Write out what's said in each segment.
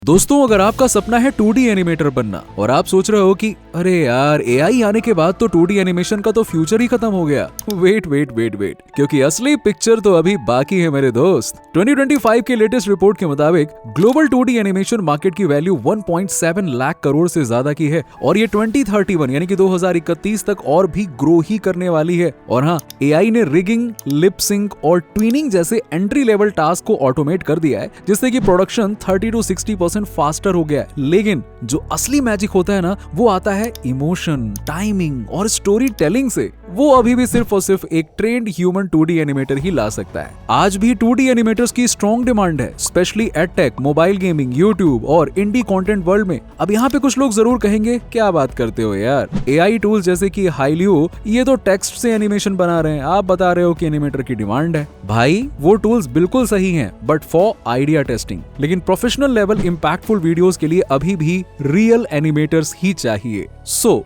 दोस्तों, अगर आपका सपना है 2D एनिमेटर बनना और आप सोच रहे हो कि अरे यार एआई आने के बाद तो 2D एनिमेशन का तो फ्यूचर ही खत्म हो गया। वेट क्योंकि असली पिक्चर तो अभी बाकी है मेरे दोस्त। 2025 के लेटेस्ट रिपोर्ट के मुताबिक ग्लोबल 2D एनिमेशन मार्केट की वैल्यू 1.7 लाख करोड़ से ज्यादा की है और ये 2031 यानी कि 2031 तक और भी ग्रो ही करने वाली है। और हाँ, एआई ने रिगिंग, लिप सिंक और ट्विनिंग जैसे एंट्री लेवल टास्क को ऑटोमेट कर दिया है, जिससे कि प्रोडक्शन 30 to 60% फास्टर हो गया है। लेकिन जो असली मैजिक होता है ना, वो आता है इमोशन, टाइमिंग और स्टोरी टेलिंग से। वो अभी भी सिर्फ और सिर्फ एक ट्रेंड ह्यूमन 2D एनिमेटर ही ला सकता है। आज भी 2D एनिमेटर्स की स्ट्रॉन्ग डिमांड है, specially edtech, mobile gaming, YouTube और इंडी कंटेंट वर्ल्ड में। अब यहाँ पे कुछ लोग जरूर कहेंगे, क्या बात करते हो यार, एआई टूल जैसे कि हाइलियो ये तो टेक्स्ट से एनिमेशन बना रहे हैं, आप बता रहे हो कि एनिमेटर की डिमांड है। भाई वो टूल्स बिल्कुल सही हैं, बट फॉर आइडिया टेस्टिंग। लेकिन प्रोफेशनल लेवल इंपैक्टफुल वीडियोस के लिए अभी भी रियल एनिमेटर्स ही चाहिए।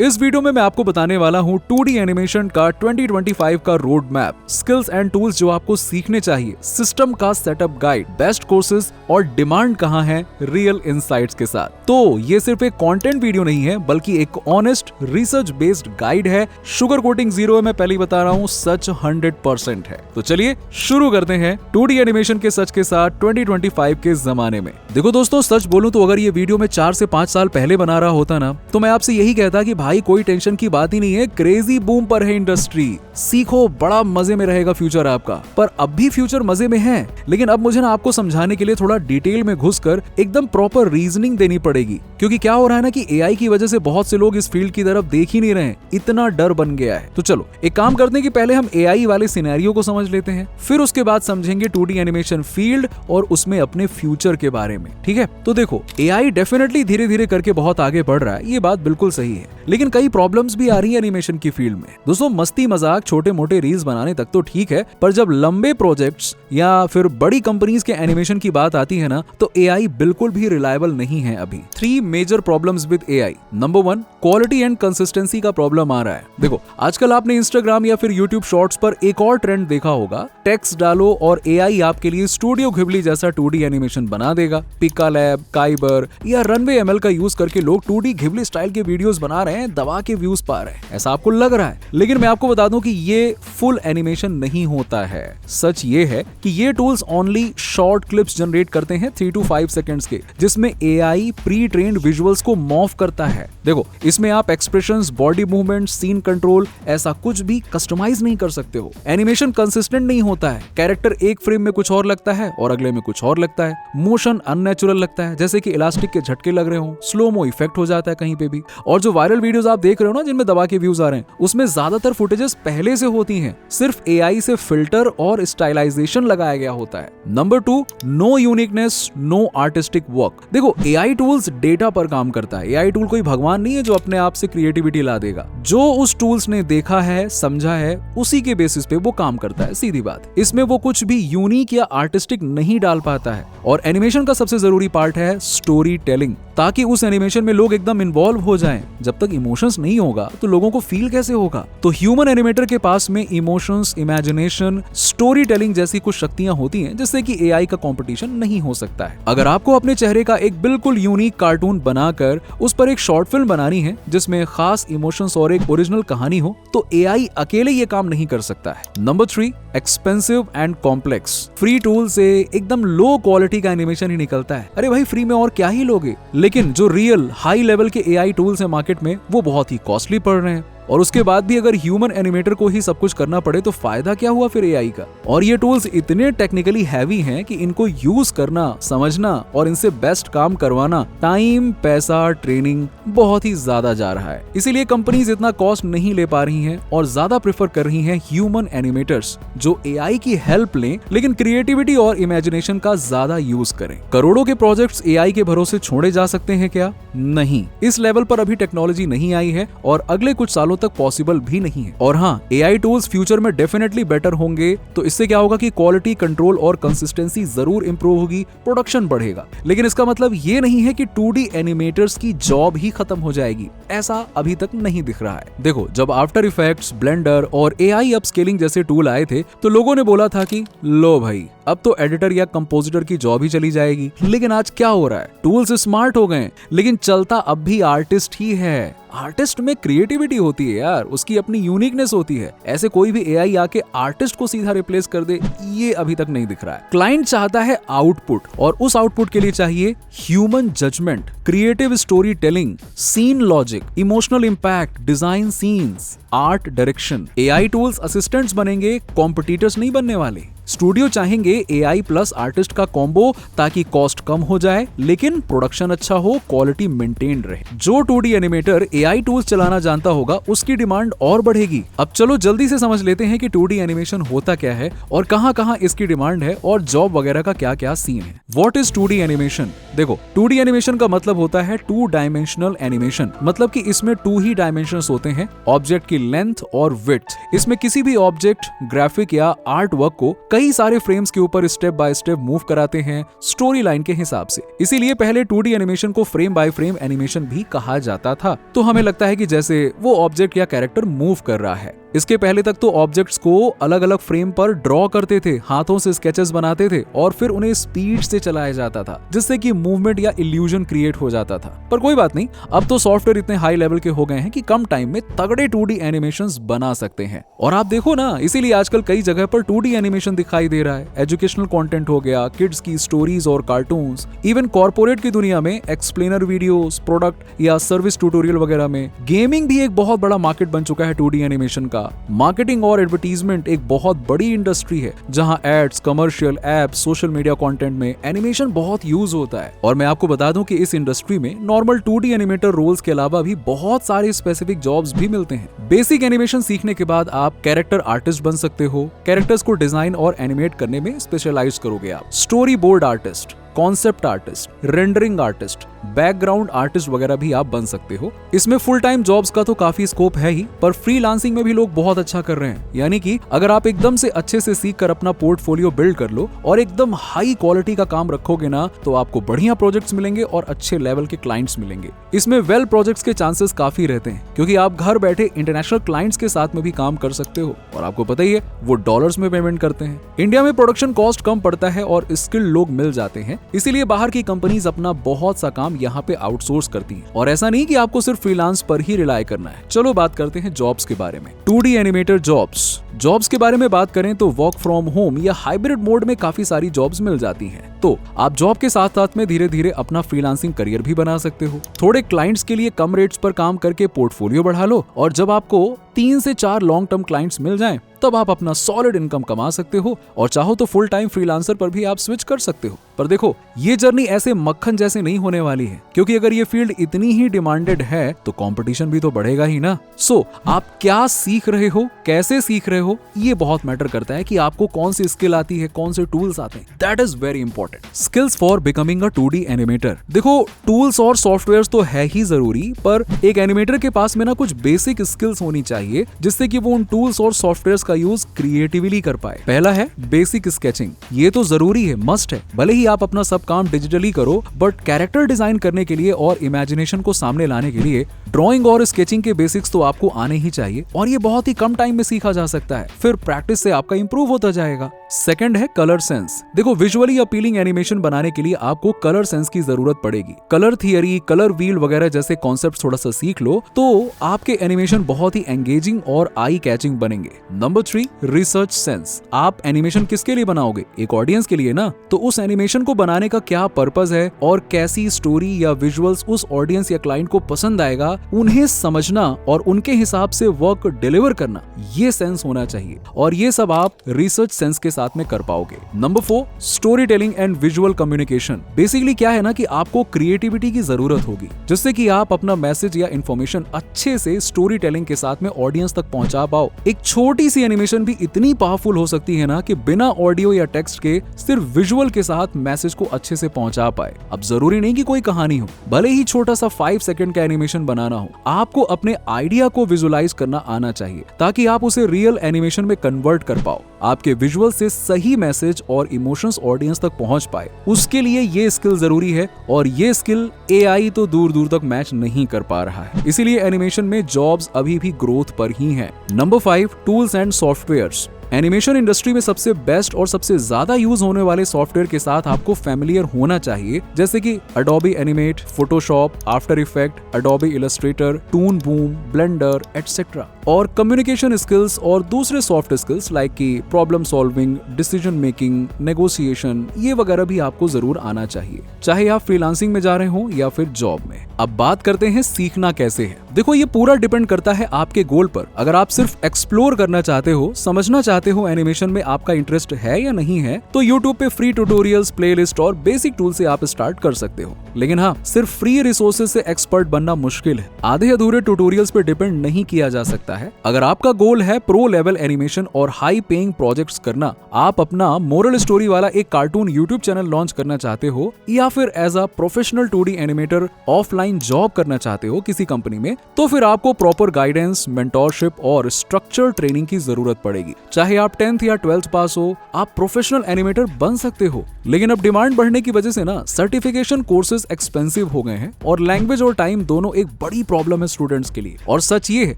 इस वीडियो में मैं आपको बताने वाला हूँ 2D एनिमेशन का 2025 का road map, skills and tools जो आपको सीखने चाहिए, सिस्टम का सेटअप गाइड, बेस्ट कोर्सेज और डिमांड कहाँ है रियल इंसाइट्स के साथ। तो ये सिर्फ एक कंटेंट वीडियो नहीं है, बल्कि एक ऑनेस्ट रिसर्च बेस्ड गाइड है। शुगर कोटिंग जीरो है, मैं पहले ही बता रहा हूँ, सच 100% है। तो चलिए शुरू करते हैं 2D एनिमेशन के सच के साथ 2025 के जमाने में। देखो दोस्तों, सच बोलूं तो अगर ये वीडियो मैं 4 से 5 साल पहले बना रहा होता ना, तो मैं आपसे यही कहता कि भाई कोई टेंशन की बात ही नहीं है, क्रेजी बूम पर है इंडस्ट्री, सीखो, बड़ा मजे में रहेगा फ्यूचर आपका। पर अब भी फ्यूचर मजे में है, लेकिन अब मुझे ना आपको समझाने के लिए थोड़ा डिटेल में घुसकर एकदम प्रॉपर रीजनिंग देनी पड़ेगी। क्योंकि क्या हो रहा है ना कि एआई की वजह से बहुत से लोग इस फील्ड की तरफ देख ही नहीं रहे, इतना डर बन गया है। तो चलो एक काम करते हैं कि पहले हम एआई वाले सिनेरियो को समझ लेते हैं, फिर उसके बाद समझेंगे 2D एनिमेशन फील्ड और उसमें अपने फ्यूचर के बारे में। ठीक है, तो देखो एआई डेफिनेटली धीरे धीरे करके बहुत आगे बढ़ रहा है, ये बात बिल्कुल सही है, लेकिन कई प्रॉब्लम्स भी आ रही है एनिमेशन की फील्ड में। दोस्तों, मस्ती मजाक, छोटे मोटे रील्स बनाने तक तो ठीक है, पर जब लंबे प्रोजेक्ट्स या फिर बड़ी कंपनीज के एनिमेशन की बात आती है ना, तो एआई बिल्कुल भी रिलायबल नहीं है अभी। 3 major problems with AI. Number 1, quality and consistency का प्रॉब्लम आ रहा है। देखो आजकल आपने इंस्टाग्राम या फिर यूट्यूब शॉर्ट्स पर एक और ट्रेंड देखा होगा, टेक्स्ट डालो और एआई आपके लिए स्टूडियो घिबली जैसा 2D एनिमेशन बना देगा। पिका लैब, काइबर या रनवे एमएल का यूज करके लोग 2D घिबली स्टाइल के वीडियोस बना रहे हैं, दबा के व्यूज पा रहे हैं, ऐसा आपको लग रहा है। लेकिन मैं आपको बता दूं कि ये फुल एनिमेशन नहीं होता है। सच ये है कि ये tools only short clips generate करते हैं 3 to 5 सेकंड्स के, जिसमें एआई प्री ट्रेन्ड विजुअल्स को मॉर्फ करता है। देखो इसमें आप expressions, body movement, scene control ऐसा कुछ भी कस्टमाइज नहीं कर सकते हो। एनिमेशन कंसिस्टेंट नहीं होता है, कैरेक्टर एक फ्रेम में कुछ और लगता है और अगले में कुछ और लगता है। मोशन अननेचुरल लगता है, जैसे कि इलास्टिक के झटके लग रहे हो, स्लोमो इफेक्ट हो जाता है कहीं पे भी। और जो वायरल वीडियोस आप देख रहे हो ना, जिनमें दबा के व्यूज आ रहे हैं, उसमें ज्यादातर फुटेजेस पहले से होती हैं, सिर्फ एआई से फिल्टर और स्टाइलाइजेशन लगाया गया होता है। Number 2, no uniqueness, no artistic work. देखो एआई टूल्स डेटा पर काम करता है। एआई टूल कोई भगवान नहीं है जो अपने आप से क्रिएटिविटी ला देगा। जो उस टूल्स ने देखा है, समझा है, उसी के बेसिस पे वो काम करता है, सीधी बात। इसमें वो कुछ भी यूनिक या आर्टिस्टिक नहीं डाल पाता है। और एनिमेशन का सबसे जरूरी पार्ट है स्टोरी टेलिंग, ताकि उस एनिमेशन में लोग एकदम इन्वॉल्व हो जाएं। जब तक इमोशंस नहीं होगा तो लोगों को फील कैसे होगा? तो ह्यूमन एनिमेटर के पास में इमोशंस, इमेजिनेशन, स्टोरी टेलिंग जैसी कुछ शक्तियां होती हैं, जिससे कि एआई का कंपटीशन नहीं हो सकता है। अगर आपको अपने चेहरे का एक बिल्कुल यूनिक कार्टून बनाकर उस पर एक शॉर्ट फिल्म बनानी है जिसमें खास इमोशंस और एक ओरिजिनल कहानी हो, तो एआई अकेले ये काम नहीं कर सकता है। Number 3, expensive and complex. Free tool से एकदम लो क्वालिटी का एनिमेशन ही निकलता है। अरे भाई फ्री में और क्या ही लोगे? लेकिन जो रियल हाई लेवल के एआई टूल्स है मार्केट में, वो बहुत ही कॉस्टली पड़ रहे हैं। और उसके बाद भी अगर ह्यूमन एनिमेटर को ही सब कुछ करना पड़े तो फायदा क्या हुआ फिर एआई का? और ये टूल्स इतने टेक्निकली हैवी हैं कि इनको यूज करना, समझना और इनसे बेस्ट काम करवाना, टाइम, पैसा, ट्रेनिंग बहुत ही ज्यादा जा रहा है। इसीलिए कंपनीज इतना कॉस्ट नहीं ले पा रही हैं और ज्यादा प्रेफर कर रही हैं ह्यूमन एनिमेटर्स जो एआई की हेल्प लें, लेकिन क्रिएटिविटी और इमेजिनेशन का ज्यादा यूज करें। करोड़ों के प्रोजेक्ट्स एआई के भरोसे छोड़े जा सकते हैं क्या? नहीं, इस लेवल पर अभी टेक्नोलॉजी नहीं आई है और अगले कुछ सालों दिनों तक पॉसिबल भी नहीं है। और हाँ, एआई टूल्स फ्यूचर में डेफिनेटली बेटर होंगे, तो इससे क्या होगा कि क्वालिटी कंट्रोल और कंसिस्टेंसी जरूर इंप्रूव होगी, प्रोडक्शन बढ़ेगा। लेकिन इसका मतलब ये नहीं है कि 2D एनिमेटर्स की जॉब ही खत्म हो जाएगी, ऐसा अभी तक नहीं दिख रहा है। देखो, जब आफ्टर इफेक्ट्स, ब्लेंडर और एआई अपस्केलिंग जैसे टूल आए थे तो लोगों ने बोला था कि लो भाई, अब तो एडिटर या कंपोजिटर की जॉब ही चली जाएगी। लेकिन आज क्या हो रहा है, टूल्स स्मार्ट हो गए, लेकिन चलता अब भी आर्टिस्ट ही है। आर्टिस्ट में क्रिएटिविटी होती है यार, उसकी अपनी यूनिकनेस होती है। ऐसे कोई भी एआई आके आर्टिस्ट को सीधा रिप्लेस कर दे, ये अभी तक नहीं दिख रहा है। क्लाइंट चाहता है आउटपुट, और उस आउटपुट के लिए चाहिए human judgement, creative story telling, scene logic, emotional impact, design scenes, art direction. AI tools assistants बनेंगे, कॉम्पिटिटर्स नहीं बनने वाले। स्टूडियो चाहेंगे एआई प्लस आर्टिस्ट का कॉम्बो, ताकि कॉस्ट कम हो जाए लेकिन प्रोडक्शन अच्छा हो, क्वालिटी मेंटेन रहे। जो 2D एनिमेटर एआई टूल्स चलाना जानता होगा, उसकी डिमांड और बढ़ेगी। अब चलो जल्दी से समझ लेते हैं कि 2D एनिमेशन होता क्या है और कहां-कहां इसकी डिमांड है और जॉब वगैरह का क्या-क्या सीन है। What is 2D animation? देखो, 2D एनिमेशन का मतलब होता है 2 डायमेंशनल एनिमेशन, मतलब कि इसमें 2 ही डायमेंशंस होते हैं, ऑब्जेक्ट की लेंथ और विड्थ। इसमें किसी भी ऑब्जेक्ट, ग्राफिक या आर्ट वर्क को कई सारे फ्रेम्स के ऊपर स्टेप बाय स्टेप मूव कराते हैं स्टोरी लाइन के हिसाब से। इसीलिए पहले 2D एनिमेशन को फ्रेम बाय फ्रेम एनिमेशन भी कहा जाता था। तो हमें लगता है कि जैसे वो ऑब्जेक्ट या कैरेक्टर मूव कर रहा है। इसके पहले तक तो ऑब्जेक्ट्स को अलग अलग फ्रेम पर ड्रॉ करते थे, हाथों से स्केचेस बनाते थे और फिर उन्हें स्पीड से चलाया जाता था, जिससे कि मूवमेंट या इल्यूजन क्रिएट हो जाता था। पर कोई बात नहीं, अब तो सॉफ्टवेयर इतने हाई लेवल के हो गए हैं कि कम टाइम में तगड़े 2D एनिमेशंस बना सकते हैं। और आप देखो ना, इसीलिए आजकल कई जगह पर 2D एनिमेशन दिखाई दे रहा है। एजुकेशनल कंटेंट हो गया, किड्स की स्टोरीज और कार्टून्स, इवन कॉर्पोरेट की दुनिया में एक्सप्लेनर वीडियोस, प्रोडक्ट या सर्विस ट्यूटोरियल वगैरह में। गेमिंग भी एक बहुत बड़ा मार्केट बन चुका है 2D एनिमेशन का। मार्केटिंग और एडवर्टीजमेंट एक बहुत बड़ी इंडस्ट्री है, जहां ads, commercial, apps, social media content में एनिमेशन बहुत यूज होता है। और मैं आपको बता दूं कि इस इंडस्ट्री में नॉर्मल 2D एनिमेटर रोल्स के अलावा भी बहुत सारे स्पेसिफिक जॉब्स भी मिलते हैं। बेसिक एनिमेशन सीखने के बाद आप कैरेक्टर आर्टिस्ट बन सकते हो। कैरेक्टर्स को डिजाइन और एनिमेट करने में स्पेशलाइज करोगे आप। Story board artist, concept artist, rendering artist, background artist वगैरह भी आप बन सकते हो। इसमें फुल टाइम जॉब्स का तो काफी स्कोप है ही, पर फ्रीलांसिंग में भी लोग बहुत अच्छा कर रहे हैं। यानी कि अगर आप एकदम से अच्छे से सीख कर अपना पोर्टफोलियो बिल्ड कर लो और एकदम हाई क्वालिटी का काम रखोगे ना, तो आपको बढ़िया प्रोजेक्ट्स मिलेंगे और अच्छे लेवल के क्लाइंट्स मिलेंगे। इसमें वेल प्रोजेक्ट्स के चांसेस काफी रहते हैं, क्योंकि आप घर बैठे इंटरनेशनल क्लाइंट्स के साथ में भी काम कर सकते हो। और आपको पता ही है, वो डॉलर्स में पेमेंट करते हैं। इंडिया में प्रोडक्शन कॉस्ट कम पड़ता है और स्किल्ड लोग मिल जाते हैं, इसीलिए बाहर की कंपनीज अपना बहुत सा काम यहाँ पे आउटसोर्स करती हैं। और ऐसा नहीं कि आपको सिर्फ फ्रीलांस पर ही रिलाय करना है। चलो बात करते हैं जॉब्स के बारे में। 2D एनिमेटर जॉब्स के बारे में बात करें तो वर्क फ्रॉम होम या हाइब्रिड मोड में काफी सारी जॉब्स मिल जाती हैं। तो आप जॉब के साथ साथ में धीरे धीरे अपना फ्रीलांसिंग करियर भी बना सकते हो। थोड़े क्लाइंट्स के लिए कम रेट्स पर काम करके पोर्टफोलियो बढ़ा लो, और जब आपको 3 से 4 लॉन्ग टर्म क्लाइंट्स मिल जाएं, तब आप अपना सॉलिड इनकम कमा सकते हो। और चाहो तो फुल टाइम फ्रीलांसर पर भी आप स्विच कर सकते हो। पर देखो, ये जर्नी ऐसे मक्खन जैसे नहीं होने वाली है, क्योंकि अगर ये फील्ड इतनी ही डिमांडेड है तो कंपटीशन भी तो बढ़ेगा ही ना। सो आप क्या सीख रहे हो, कैसे सीख रहे हो, ये बहुत मैटर करता है कि आपको कौन सी स्किल आती है, कौन से टूल्स आते हैं। That is very important. Skills for becoming a 2D animator. देखो, टूल्स और सॉफ्टवेयर तो है ही जरूरी, पर एक एनिमेटर के पास में ना कुछ बेसिक स्किल्स होनी चाहिए, जिससे कि वो उन टूल्स और सॉफ्टवेयर का यूज क्रिएटिवली कर पाए। पहला है बेसिक स्केचिंग। ये तो जरूरी है, मस्ट है। भले ही आप अपना सब काम डिजिटली करो, बट कैरेक्टर डिजाइन करने के लिए और इमेजिनेशन को सामने लाने के लिए ड्राइंग और स्केचिंग के बेसिक्स तो आपको आने ही चाहिए, और ये बहुत ही कम टाइम में सीखा जा सकता है। फिर प्रैक्टिस से आपका इंप्रूव होता जाएगा। सेकंड है कलर सेंस। देखो, विजुअली अपीलिंग एनिमेशन बनाने के लिए आपको कलर सेंस की जरूरत पड़ेगी। कलर थियरी, कलर व्हील वगैरह जैसे कॉन्सेप्ट थोड़ा सा सीख लो तो आपके एनिमेशन बहुत ही एंगेजिंग और आई कैचिंग बनेंगे। Number 3, research sense. आप एनिमेशन किसके लिए बनाओगे? एक ऑडियंस के लिए ना। तो उस एनिमेशन को बनाने का क्या पर्पस है और कैसी स्टोरी या विजुअल्स उस ऑडियंस या क्लाइंट को पसंद आएगा, उन्हें समझना और उनके हिसाब से वर्क डिलीवर करना, ये सेंस होना चाहिए, और ये सब आप रिसर्च सेंस के साथ में कर पाओगे। Number 4, story telling and visual communication. Basically क्या है ना कि आपको क्रिएटिविटी की जरूरत होगी, जिससे कि आप अपना मैसेज या इंफॉर्मेशन अच्छे से स्टोरी टेलिंग के साथ में ऑडियंस तक पहुंचा पाओ। एक छोटी सी एनिमेशन भी इतनी पावरफुल हो सकती है ना कि बिना ऑडियो या टेक्स्ट के सिर्फ विजुअल के साथ मैसेज को अच्छे से पहुंचा पाए। अब जरूरी नहीं कि कोई कहानी हो, भले ही छोटा सा 5 सेकंड का एनिमेशन बनाना हो, आपको अपने आइडिया को विजुअलाइज करना आना चाहिए ताकि आप उसे रियल एनिमेशन में कन्वर्ट कर पाओ। आपके विजुअल से सही मैसेज और इमोशंस ऑडियंस तक पहुंच पाए, उसके लिए ये स्किल जरूरी है, और ये स्किल एआई तो दूर दूर तक मैच नहीं कर पा रहा है। इसीलिए एनिमेशन में जॉब्स अभी भी ग्रोथ पर ही हैं। Number 5, tools and softwares. Animation industry में सबसे बेस्ट और सबसे ज्यादा यूज होने वाले सॉफ्टवेयर के साथ आपको फैमिलियर होना चाहिए, जैसे कि Adobe Animate, Photoshop, After Effects, Adobe Illustrator, Toon Boom, Blender, etc. और कम्युनिकेशन स्किल्स और दूसरे सॉफ्ट स्किल्स लाइक कि problem solving, decision making, negotiation, ये वगैरह भी आपको जरूर आना चाहिए, चाहे आप फ्रीलांसिंग में जा रहे हो या फिर जॉब में। अब बात करते हैं सीखना कैसे है। देखो, ये पूरा डिपेंड करता है आपके गोल पर। अगर आप सिर्फ एक्सप्लोर करना चाहते हो, समझना चाहते हो एनिमेशन में आपका इंटरेस्ट है या नहीं है, तो YouTube पे फ्री ट्यूटोरियल्स, प्लेलिस्ट और बेसिक टूल से आप स्टार्ट कर सकते हो। लेकिन हाँ, सिर्फ फ्री रिसोर्सेज से एक्सपर्ट बनना मुश्किल है। आधे अधूरे ट्यूटोरियल्स पे डिपेंड नहीं किया जा सकता है। अगर आपका गोल है प्रो लेवल एनिमेशन और हाई पेइंग प्रोजेक्ट्स करना, आप अपना मोरल स्टोरी वाला एक कार्टून YouTube चैनल लॉन्च करना चाहते हो, या फिर as a professional 2D animator offline job करना चाहते हो किसी कंपनी में, तो फिर आपको प्रॉपर गाइडेंस, मेंटोरशिप और स्ट्रक्चर ट्रेनिंग की जरूरत पड़ेगी। चाहे आप 10th या 12th पास हो, आप प्रोफेशनल एनिमेटर बन सकते हो। लेकिन अब डिमांड बढ़ने की वजह से ना सर्टिफिकेशन कोर्सेज एक्सपेंसिव हो गए हैं, और लैंग्वेज और टाइम दोनों एक बड़ी प्रॉब्लम है स्टूडेंट्स के लिए। और सच ये है,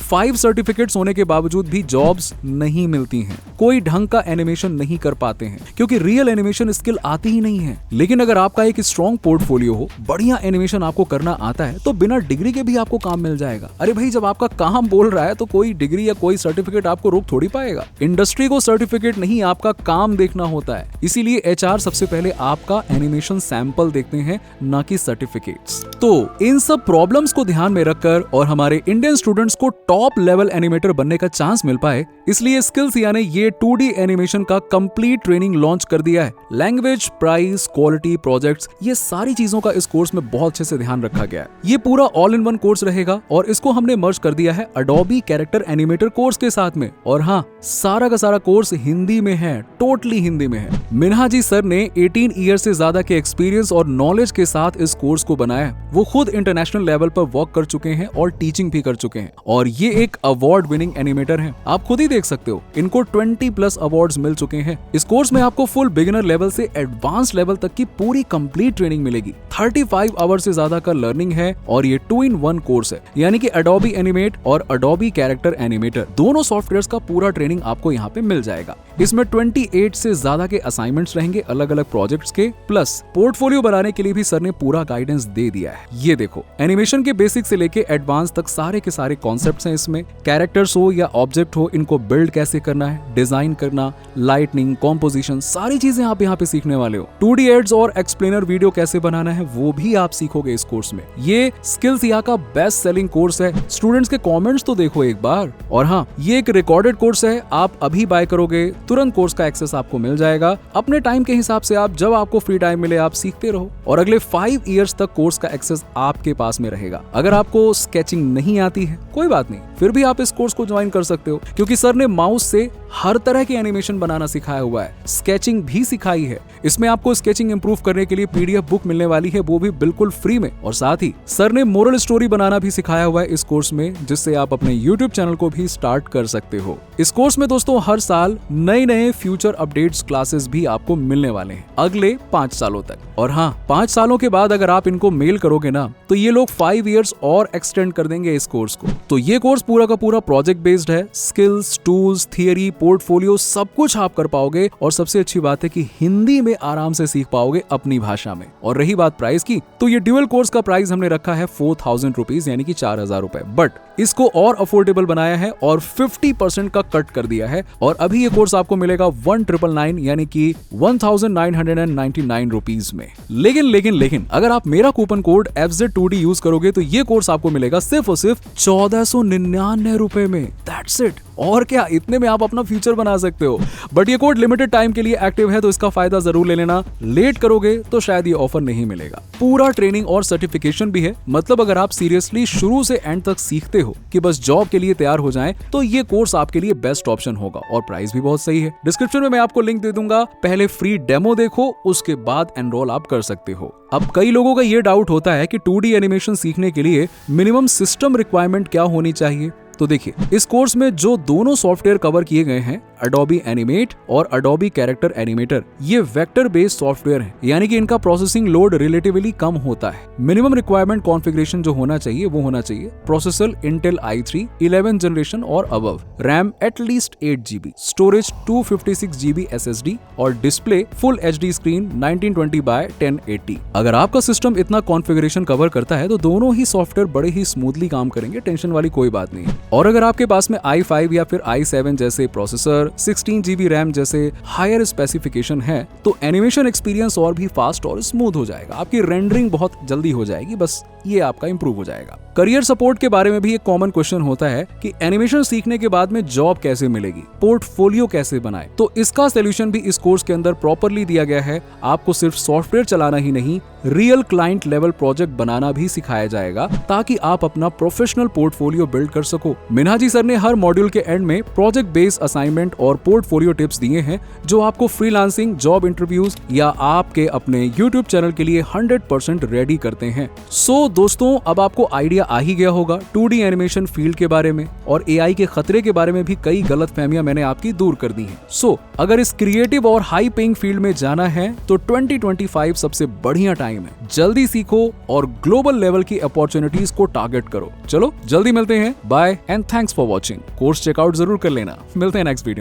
5 सर्टिफिकेट्स होने के बावजूद भी जॉब्स नहीं मिलती हैं। कोई ढंग का एनिमेशन नहीं कर पाते हैं क्योंकि रियल एनिमेशन स्किल आती ही नहीं है। लेकिन अगर आपका एक स्ट्रॉन्ग पोर्टफोलियो हो, बढ़िया एनिमेशन आपको करना आता है, तो बिना डिग्री के भी आपको काम मिल जाएगा। अरे भाई, जब आपका काम बोल रहा है तो कोई डिग्री या कोई सर्टिफिकेट आपको रोक थोड़ी पाएगा। इंडस्ट्री को सर्टिफिकेट नहीं, आपका काम देखना होता है। इसीलिए HR सबसे पहले आपका एनिमेशन सैंपल देखते हैं, ना कि सर्टिफिकेट्स। तो इन सब प्रॉब्लम्स को ध्यान में रखकर और हमारे इंडियन स्टूडेंट्स को टॉप लेवल एनिमेटर बनने का चांस मिल पाए, इसलिए स्किल्स यानी ये 2D एनिमेशन का कंप्लीट ट्रेनिंग लॉन्च कर दिया है। लैंग्वेज, प्राइस, क्वालिटी, प्रोजेक्ट्स, ये सारी चीजों का इस कोर्स में बहुत अच्छे से ध्यान रखा गया है। ये पूरा ऑल इन वन कोर्स रहेगा, और इसको हमने मर्ज कर दिया है Adobe कैरेक्टर एनिमेटर कोर्स के साथ में। और हाँ, सारा का सारा कोर्स हिंदी में है, टोटली हिंदी में है। मिन्हाजी सर ने 18 ईयर से ज्यादा के एक्सपीरियंस और नॉलेज के साथ इस कोर्स को बनाया। वो खुद इंटरनेशनल लेवल पर वर्क कर चुके हैं और टीचिंग भी कर चुके हैं, और ये एक अवार्ड विनिंग एनिमेटर हैं। आप खुद ही देख सकते हो, इनको 20+ अवार्ड्स मिल चुके हैं। इस कोर्स में आपको फुल बिगिनर लेवल से एडवांस लेवल तक की पूरी कंप्लीट ट्रेनिंग मिलेगी। 35 आवर से ज्यादा का लर्निंग है, और ये 2-in-1 कोर्स है, यानी कि Adobe Animate और Adobe कैरेक्टर एनिमेटर दोनों सॉफ्टवेयर्स का पूरा ट्रेनिंग आपको यहाँ पे मिल जाएगा। इसमें 28 से ज्यादा के असाइनमेंट्स रहेंगे अलग अलग प्रोजेक्ट्स के, प्लस पोर्टफोलियो बनाने के लिए भी सर ने पूरा गाइडेंस दे दिया है। ये देखो, एनिमेशन के बेसिक से लेके एडवांस तक सारे के सारे कॉन्सेप्ट्स हैं इसमें। कैरेक्टर्स हो या ऑब्जेक्ट हो, इनको बिल्ड कैसे करना है, डिजाइन करना, लाइटनिंग, कॉम्पोजिशन, सारी चीजें आप यहाँ पे सीखने वाले हो। 2D एड्स और एक्सप्लेनर वीडियो कैसे बनाना है, वो भी आप सीखोगे इस कोर्स में। ये स्किल्स यहाँ का बेस्ट सेलिंग कोर्स है। स्टूडेंट्स के कमेंट्स तो देखो एक बार। और हाँ, ये एक रिकॉर्डेड कोर्स है, आप अभी बाय करोगे तुरंत कोर्स का एक्सेस आपको मिल जाएगा। अपने टाइम के हिसाब से आप जब आपको फ्री टाइम मिले आप सीखते रहो, और अगले 5 इयर्स तक कोर्स का एक्सेस आपके पास में रहेगा। अगर आपको स्केचिंग नहीं आती है, कोई बात नहीं, फिर भी आप इस कोर्स को ज्वाइन कर सकते हो, क्योंकि सर ने माउस से हर तरह की एनिमेशन बनाना सिखाया हुआ है, स्केचिंग भी सिखाई है। इसमें आपको स्केचिंग इंप्रूव करने के लिए PDF बुक मिलने वाली है, वो भी बिल्कुल फ्री में। और साथ ही सर ने मोरल स्टोरी बनाना भी सिखाया हुआ है इस कोर्स में, जिससे आप अपने YouTube चैनल को भी स्टार्ट कर सकते हो। इस कोर्स में दोस्तों हर साल नए फ्यूचर अपडेट्स क्लासेस भी आपको मिलने वाले हैं अगले 5 सालों तक। और हाँ, 5 सालों के बाद अगर आप इनको मेल करोगे ना, तो ये लोग 5 इयर्स और एक्सटेंड कर देंगे इस कोर्स को। तो ये कोर्स पूरा का पूरा प्रोजेक्ट बेस्ड है। स्किल्स, टूल्स, थियरी, पोर्टफोलियो सब कुछ आप कर पाओगे, और सबसे अच्छी बात है कि हिंदी में आराम से सीख पाओगे अपनी भाषा में। और रही बात प्राइस की, तो ये ड्यूअल कोर्स का प्राइस हमने रखा है 4000 रुपीज, यानी कि 4000 रुपए। बट इसको और अफोर्डेबल बनाया है और 50% का कट कर दिया है, और अभी ये कोर्स आपको मिलेगा 1999 यानी कि 1999 रुपीज में। लेकिन अगर आप मेरा कूपन कोड FZ2D यूज करोगे तो ये कोर्स आपको मिलेगा सिर्फ और सिर्फ 1499 रुपए में। That's it. और क्या, इतने में आप अपना फ्यूचर बना सकते हो। बट ये कोड लिमिटेड टाइम के लिए एक्टिव है, तो इसका फायदा जरूर ले लेना। लेट करोगे तो शायद ये ऑफर नहीं मिलेगा। पूरा ट्रेनिंग और सर्टिफिकेशन भी है, मतलब अगर आप सीरियसली शुरू से एंड तक सीखते हो कि बस जॉब के लिए तैयार हो जाएं, तो ये कोर्स आपके लिए बेस्ट ऑप्शन होगा और प्राइस भी बहुत सही है। डिस्क्रिप्शन में मैं आपको लिंक दे दूंगा, पहले फ्री डेमो देखो, उसके बाद एनरोल आप कर सकते हो। अब कई लोगों का ये डाउट होता है कि 2D एनिमेशन सीखने के लिए मिनिमम सिस्टम रिक्वायरमेंट क्या होनी चाहिए। तो देखिए, इस कोर्स में जो दोनों सॉफ्टवेयर कवर किए गए हैं, Adobe Animate और Adobe Character Animator, ये वेक्टर बेस्ड सॉफ्टवेयर हैं, यानी कि इनका प्रोसेसिंग लोड रिलेटिवली कम होता है। मिनिमम रिक्वायरमेंट कॉन्फ़िगरेशन जो होना चाहिए वो होना चाहिए processor Intel i3 11th generation और above, RAM at least 8GB, storage 256GB SSD और display full HD screen 1920x1080। अगर आपका सिस्टम इतना कॉन्फ़िगरेशन कवर करता है तो दोनों ही सॉफ्टवेयर बड़े ही स्मूथली काम करेंगे, टेंशन वाली कोई बात नहीं है। और अगर आपके पास में i5 या फिर i7 जैसे प्रोसेसर, 16GB रैम जैसे हायर स्पेसिफिकेशन है, तो एनिमेशन एक्सपीरियंस और भी फास्ट और स्मूथ हो जाएगा। आपकी रेंडरिंग बहुत जल्दी हो जाएगी, बस ये आपका इंप्रूव हो जाएगा। करियर सपोर्ट के बारे में भी एक कॉमन क्वेश्चन होता है कि एनिमेशन सीखने के बाद में जॉब कैसे मिलेगी, पोर्टफोलियो कैसे बनाए। तो इसका सोल्यूशन भी इस कोर्स के अंदर प्रॉपरली दिया गया है। आपको सिर्फ सॉफ्टवेयर चलाना ही नहीं, रियल क्लाइंट लेवल प्रोजेक्ट बनाना भी सिखाया जाएगा, ताकि आप अपना प्रोफेशनल पोर्टफोलियो बिल्ड कर सको। मिन्हाजी सर ने हर मॉड्यूल के एंड में प्रोजेक्ट बेस्ड असाइनमेंट और पोर्टफोलियो टिप्स दिए हैं, जो आपको फ्रीलांसिंग, जॉब इंटरव्यूज या आपके अपने यूट्यूब चैनल के लिए 100% रेडी करते हैं। सो दोस्तों, अब आपको आइडिया आ ही गया होगा 2D एनिमेशन फील्ड के बारे में, और AI के खतरे के बारे में भी कई गलतफहमियां मैंने आपकी दूर कर दी हैं। सो अगर इस क्रिएटिव और हाई पेइंग फील्ड में जाना है तो 2025 सबसे बढ़िया टाइम है। जल्दी सीखो और ग्लोबल लेवल की अपॉर्चुनिटीज को टारगेट करो। चलो जल्दी मिलते हैं, bye and thanks for watching. Course check out जरूर कर लेना। मिलते हैं नेक्स्ट वीडियो।